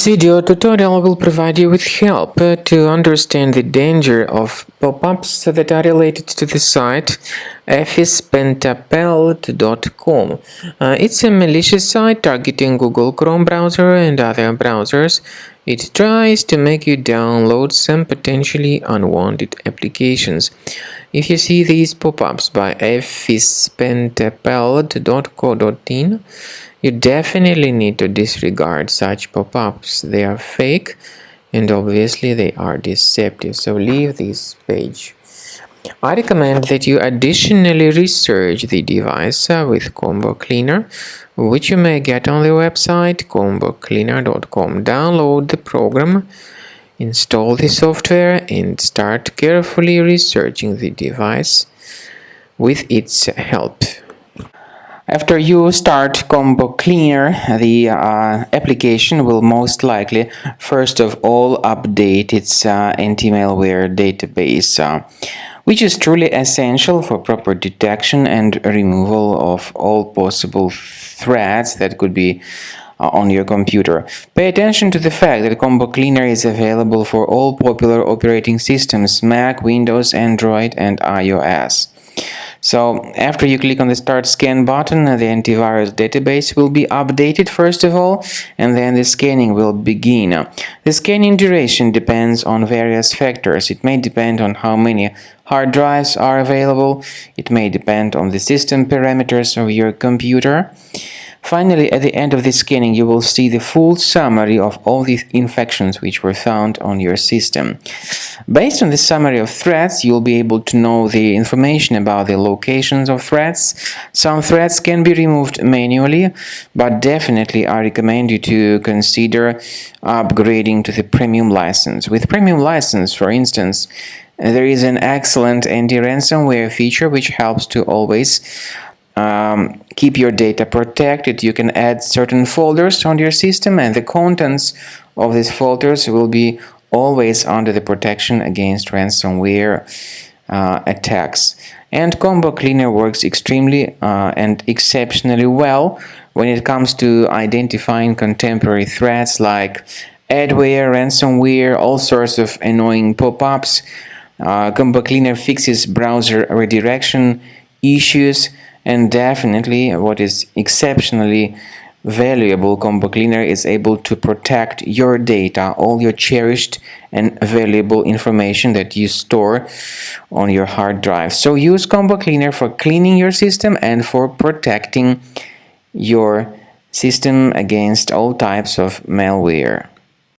This video tutorial will provide you with help to understand the danger of pop-ups that are related to the site fspentapelt.com. It's a malicious site targeting Google Chrome browser and other browsers. It tries to make you download some potentially unwanted applications. If you see these pop-ups by fspentapelt.co.in, you definitely need to disregard such pop-ups. They are fake and obviously they are deceptive, so leave this page. I recommend that you additionally research the device with Combo Cleaner, which you may get on the website combocleaner.com. Download the program, install the software, and start carefully researching the device with its help. After you start Combo Cleaner, the application will most likely first of all update its anti-malware database, which is truly essential for proper detection and removal of all possible threats that could be on your computer. Pay attention to the fact that Combo Cleaner is available for all popular operating systems: Mac, Windows, Android, and iOS. So after you click on the Start Scan button, the antivirus database will be updated first of all, and then the scanning will begin. The scanning duration depends on various factors. It may depend on how many hard drives are available. It may depend on the system parameters of your computer. Finally, at the end of the scanning, you will see the full summary of all the infections which were found on your system. Based on the summary of threats, you'll be able to know the information about the locations of threats. Some threats can be removed manually, but definitely I recommend you to consider upgrading to the premium license. With premium license, for instance, there is an excellent anti-ransomware feature which helps to always keep your data protected. You can add certain folders on your system, and the contents of these folders will be always under the protection against ransomware attacks. And Combo Cleaner works extremely and exceptionally well when it comes to identifying contemporary threats like adware, ransomware, all sorts of annoying pop-ups. Combo Cleaner fixes browser redirection issues. And definitely, what is exceptionally valuable, Combo Cleaner is able to protect your data, all your cherished and valuable information that you store on your hard drive. So use Combo Cleaner for cleaning your system and for protecting your system against all types of malware.